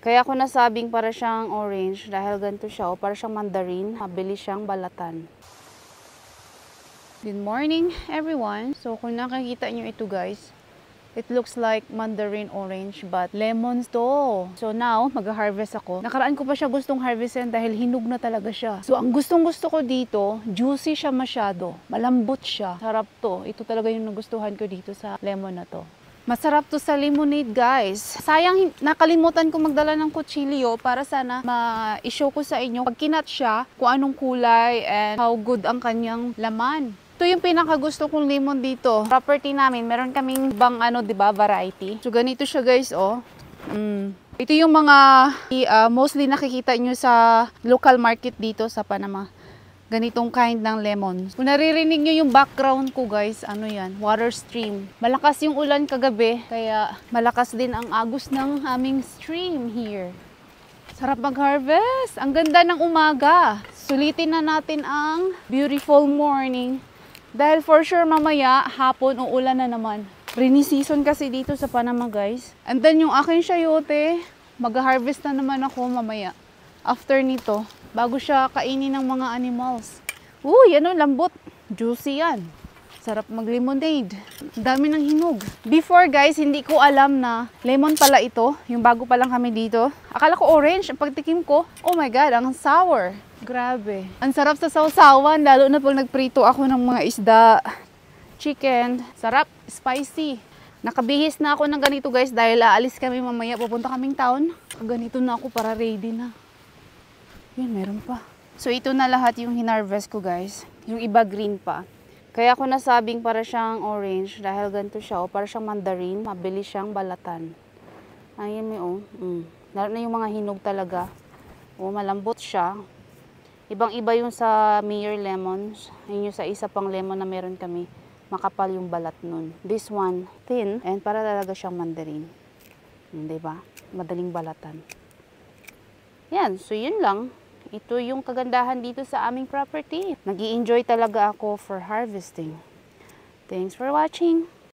Kaya ako nasabing para siyang orange dahil ganito siya, o para siyang mandarin, mabilis siyang balatan. Good morning everyone. So kung nakikita nyo ito guys, it looks like mandarin orange but lemons to. So now, mag-harvest ako. Nakaraan ko pa siya gustong harvestin dahil hinog na talaga siya. So ang gustong-gusto ko dito, juicy siya masyado. Malambot siya. Sarap to. Ito talaga yung nagustuhan ko dito sa lemon na to. Masarap to sa lemonade guys. Sayang nakalimutan ko magdala ng kutsilyo para sana ma-show ko sa inyo pag kinat siya kung anong kulay and how good ang kanyang laman. Ito yung pinakagusto kong lemon dito. Property namin, meron kaming ibang diba, variety. So ganito siya guys, oh. Ito yung mga mostly nakikita nyo sa local market dito sa Panama. Ganitong kind ng lemon. Kung naririnig nyo yung background ko guys, ano yan? Water stream. Malakas yung ulan kagabi, kaya malakas din ang agos ng aming stream here. Sarap mag-harvest. Ang ganda ng umaga. Sulitin na natin ang beautiful morning. Dahil for sure mamaya, hapon, uulan na naman. Rainy season kasi dito sa Panama guys. And then yung aking sayote, mag-harvest na naman ako mamaya. After nito, bago siya kainin ng mga animals. Uy, ano, lambot. Juicy yan. Sarap mag-lemonade. Dami ng hinog. Before guys, hindi ko alam na lemon pala ito. Yung bago pa lang kami dito. Akala ko orange. Ang pagtikim ko, oh my God, ang sour. Grabe. Ang sarap sa sausawan, lalo na pag nagprito ako ng mga isda, chicken. Sarap, spicy. Nakabihis na ako ng ganito guys dahil aalis kami mamaya. Pupunta kaming town. Ganito na ako para ready na. Yan, meron pa. So ito na lahat yung hinarvest ko guys. Yung iba green pa. Kaya ako nasabing para siyang orange dahil ganito siya, o para siyang mandarin, mabilis siyang balatan. Ayan may lalo na yung mga hinog talaga. O malambot siya. Ibang-iba yung sa Mayor lemons. Ayun yung sa isa pang lemon na meron kami. Makapal yung balat nun. This one, thin, and para talaga siyang mandarin. Diba? Madaling balatan. Yan, so yun lang. Ito yung kagandahan dito sa aming property. Nag-i-enjoy talaga ako for harvesting. Thanks for watching.